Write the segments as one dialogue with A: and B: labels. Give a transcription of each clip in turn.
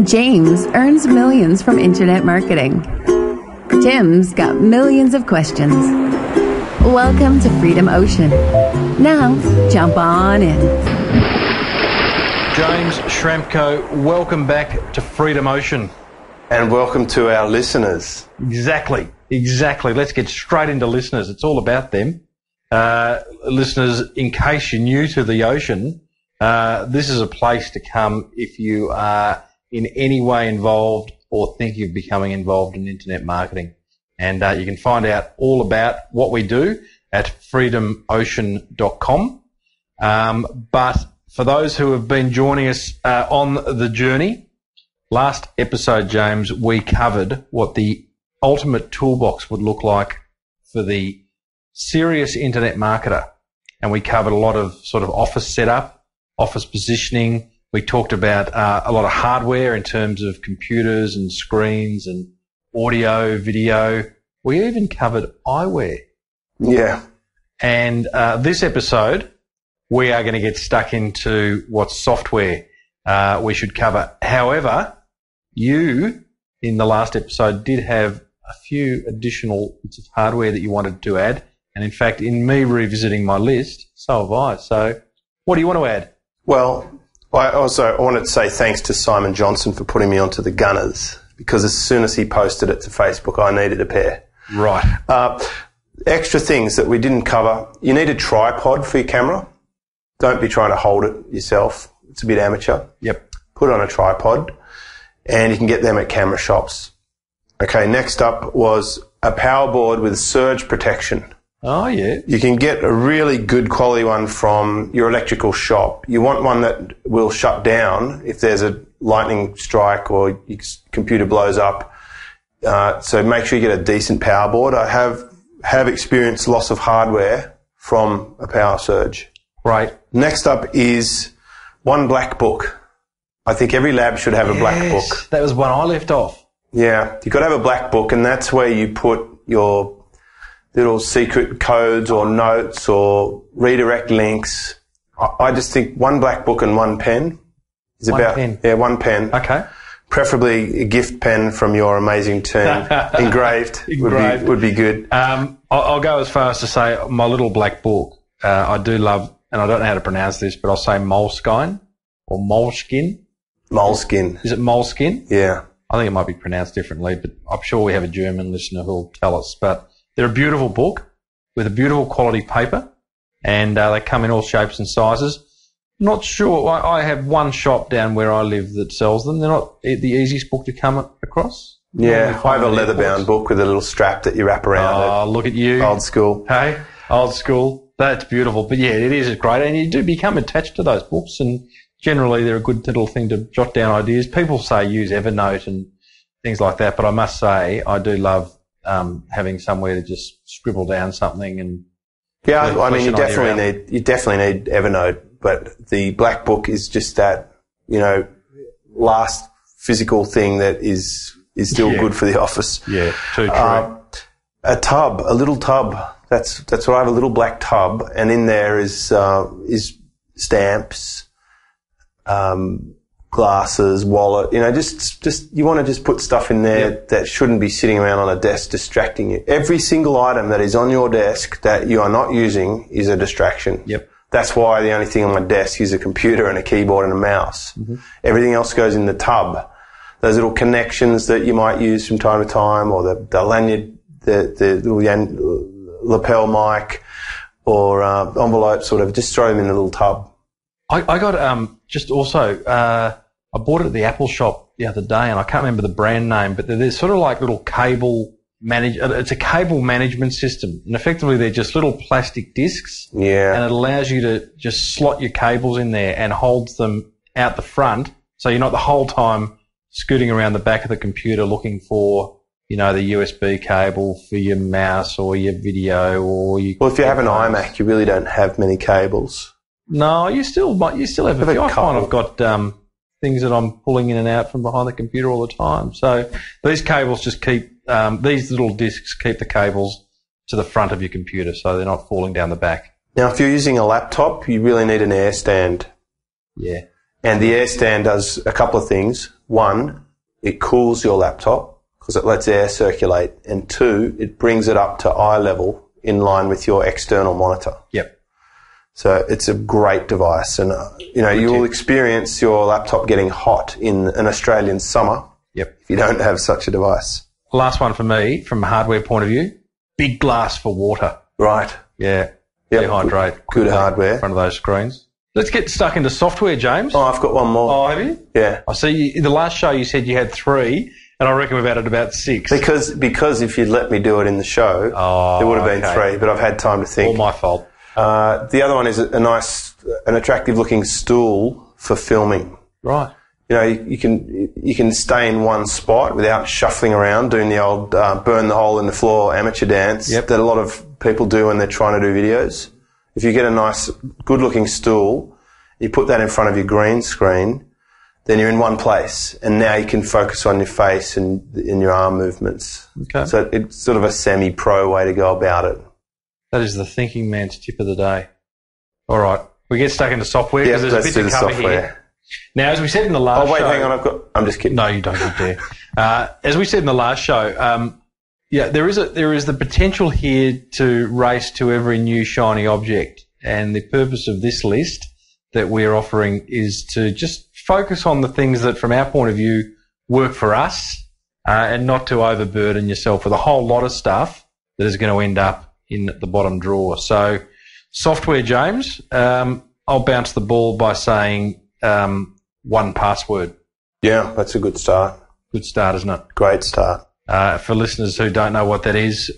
A: James earns millions from internet marketing. Tim's got millions of questions. Welcome to Freedom Ocean. Now, jump on in.
B: James Schramko, welcome back to Freedom Ocean.
C: And welcome to our listeners.
B: Exactly. Let's get straight into listeners. It's all about them. Listeners, in case you're new to the ocean, this is a place to come if you are in any way involved or think of becoming involved in internet marketing. And you can find out all about what we do at freedomocean.com. But for those who have been joining us on the journey, last episode, James, we covered what the ultimate toolbox would look like for the serious internet marketer. And we covered a lot of sort of office setup, office positioning. We talked about a lot of hardware in terms of computers and screens and audio, video. We even covered eyewear.
C: Yeah.
B: And this episode, we are going to get stuck into what software we should cover. However, you, in the last episode, did have a few additional bits of hardware that you wanted to add. And in fact, in me revisiting my list, so have I. So what do you want to add?
C: Well, I wanted to say thanks to Simon Johnson for putting me onto the Gunners, because as soon as he posted it to Facebook, I needed a pair.
B: Right.
C: Extra things that we didn't cover. You need a tripod for your camera. Don't be trying to hold it yourself. It's a bit amateur.
B: Yep.
C: Put it on a tripod, and you can get them at camera shops. Okay, next up was a power board with surge protection.
B: Oh, yeah.
C: You can get a really good quality one from your electrical shop. You want one that will shut down if there's a lightning strike or your computer blows up. So make sure you get a decent power board. I have experienced loss of hardware from a power surge.
B: Right.
C: Next up is one black book. I think every lab should have a black book.
B: That was one I left off.
C: Yeah, you've got to have a black book, and that's where you put your little secret codes or notes or redirect links. I just think one black book and one pen is
B: One
C: about...
B: pen.
C: Yeah, one pen.
B: Okay.
C: Preferably a gift pen from your amazing team. Engraved. Would be good.
B: I'll go as far as to say my little black book, I do love, and I don't know how to pronounce this, but I'll say Moleskine or Moleskine.
C: Moleskine.
B: Is it Moleskine?
C: Yeah.
B: I think it might be pronounced differently, but I'm sure we have a German listener who'll tell us. But they're a beautiful book with a beautiful quality paper, and they come in all shapes and sizes. Not sure. I have one shop down where I live that sells them. They're not the easiest book to come across.
C: Yeah, I have a leather-bound book with a little strap that you wrap around it.
B: Oh, look at you.
C: Old school.
B: Hey, old school. That's beautiful. But yeah, it is great. And you do become attached to those books, and generally they're a good little thing to jot down ideas. People say use Evernote and things like that, but I must say I do love having somewhere to just scribble down something. And
C: yeah, I mean, you definitely need Evernote, but the black book is just that, last physical thing that is still good for the office.
B: Yeah, too true.
C: A little tub. That's what I have, a little black tub, and in there is stamps, glasses, wallet, just you want to just put stuff in there that shouldn't be sitting around on a desk distracting you. Every single item that is on your desk that you are not using is a distraction.
B: Yep.
C: That's why the only thing on my desk is a computer and a keyboard and a mouse. Mm-hmm. Everything else goes in the tub. Those little connections that you might use from time to time, or the lanyard, the little lapel mic, or envelopes, sort of, just throw them in the little tub.
B: I got just also I bought it at the Apple shop the other day, and I can't remember the brand name, but they're sort of like little cable it's a cable management system, and effectively they're just little plastic discs.
C: Yeah.
B: And it allows you to just slot your cables in there and holds them out the front, so you're not the whole time scooting around the back of the computer looking for, the USB cable for your mouse or your video or your...
C: Well, if you have an iMac, you really don't have many cables.
B: No, you still have a few. I find I've got things that I'm pulling in and out from behind the computer all the time. So these cables just keep these little discs keep the cables to the front of your computer, so they're not falling down the back.
C: Now, if you're using a laptop, you really need an air stand.
B: Yeah.
C: And the air stand does a couple of things. One, it cools your laptop because it lets air circulate. And two, it brings it up to eye level in line with your external monitor.
B: Yep.
C: So it's a great device. And, you will experience your laptop getting hot in an Australian summer.
B: Yep.
C: If you don't have such a device.
B: Last one for me, from a hardware point of view, big glass for water.
C: Right.
B: Yeah.
C: Yep.
B: Dehydrate.
C: Good
B: quickly
C: hardware.
B: In front of those screens. Let's get stuck into software, James.
C: Oh, I've got one more.
B: Oh, have you?
C: Yeah.
B: I see in the last show you said you had 3, and I reckon we've added about 6.
C: Because if you'd let me do it in the show, there would have been 3, but I've had time to think.
B: All my fault.
C: The other one is an attractive-looking stool for filming.
B: Right.
C: You can stay in one spot without shuffling around, doing the old burn the hole in the floor amateur dance that a lot of people do when they're trying to do videos. If you get a nice, good-looking stool, you put that in front of your green screen, then you're in one place, and now you can focus on your face and in your arm movements.
B: Okay.
C: So it's sort of a semi-pro way to go about it.
B: That is the thinking man's tip of the day. All right. We get stuck into software because there's a bit to cover here. Now, as we said in the last show...
C: Oh, wait, hang on. I'm just kidding.
B: No, you don't, you dare. As we said in the last show, there is the potential here to race to every new shiny object. And the purpose of this list that we're offering is to just focus on the things that, from our point of view, work for us and not to overburden yourself with a whole lot of stuff that is going to end up in the bottom drawer. So, software, James, I'll bounce the ball by saying 1Password.
C: Yeah, that's a good start.
B: Good start, isn't it?
C: Great start.
B: For listeners who don't know what that is,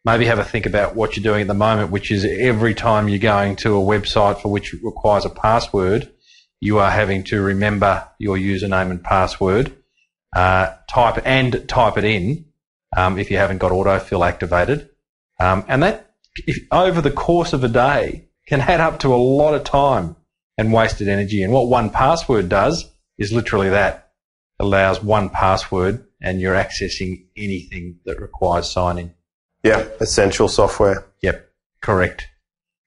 B: maybe have a think about what you're doing at the moment, which is every time you're going to a website for which requires a password, you are having to remember your username and password, type it in if you haven't got autofill activated. And that, over the course of a day, can add up to a lot of time and wasted energy. And what 1Password does is literally that. It allows 1Password and you're accessing anything that requires signing.
C: Yeah, essential software.
B: Yep, correct.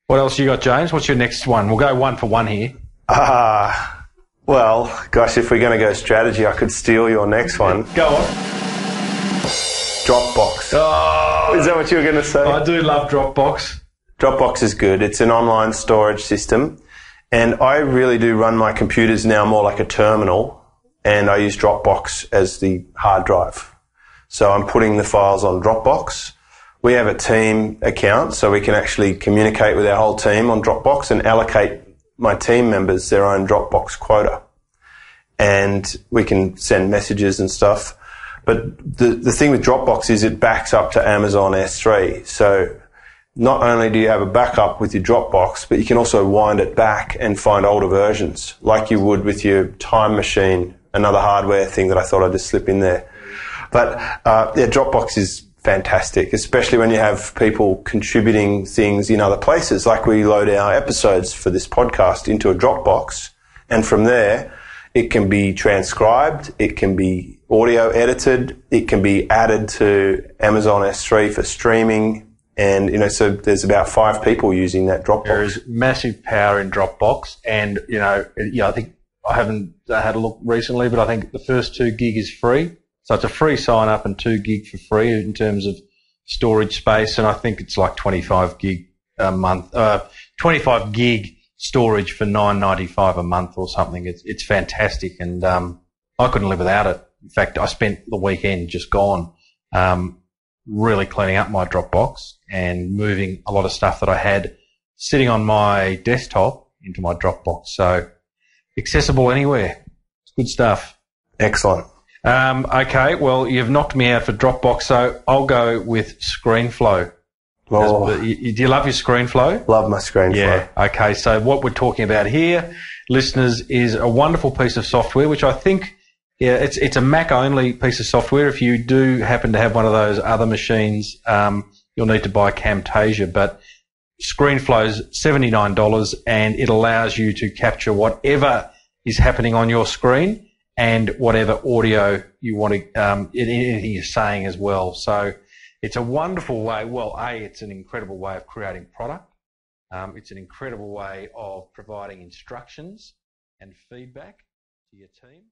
B: What else you got, James? What's your next one? We'll go 1 for 1 here.
C: Well, gosh, if we're going to go strategy, I could steal your next one.
B: Go on.
C: Dropbox.
B: Oh,
C: is that what you were going to say?
B: I do love Dropbox.
C: Dropbox is good. It's an online storage system. And I really do run my computers now more like a terminal, and I use Dropbox as the hard drive. So I'm putting the files on Dropbox. We have a team account, so we can actually communicate with our whole team on Dropbox and allocate my team members their own Dropbox quota. And we can send messages and stuff. But the thing with Dropbox is it backs up to Amazon S3. So not only do you have a backup with your Dropbox, but you can also wind it back and find older versions, like you would with your Time Machine, another hardware thing that I thought I'd just slip in there. But Dropbox is fantastic, especially when you have people contributing things in other places. Like we load our episodes for this podcast into a Dropbox, and from there it can be transcribed, it can be audio edited, it can be added to Amazon S3 for streaming. And, so there's about 5 people using that Dropbox.
B: There is massive power in Dropbox. And, I think I haven't had a look recently, but I think the first 2 gig is free. So it's a free sign up and 2 gig for free in terms of storage space. And I think it's like 25 gig a month, 25 gig storage for $9.95 a month or something. It's fantastic. And, I couldn't live without it. In fact, I spent the weekend just gone, really cleaning up my Dropbox and moving a lot of stuff that I had sitting on my desktop into my Dropbox. So accessible anywhere. It's good stuff.
C: Excellent.
B: Okay, well, you've knocked me out for Dropbox, so I'll go with ScreenFlow.
C: Oh.
B: Do you love your ScreenFlow?
C: Love my ScreenFlow.
B: Yeah. Okay, so what we're talking about here, listeners, is a wonderful piece of software, which I think, it's a Mac-only piece of software. If you do happen to have one of those other machines, you'll need to buy Camtasia, but ScreenFlow's $79, and it allows you to capture whatever is happening on your screen and whatever audio you want to, anything you're saying as well. So it's a wonderful way. Well, it's an incredible way of creating product. It's an incredible way of providing instructions and feedback to your team.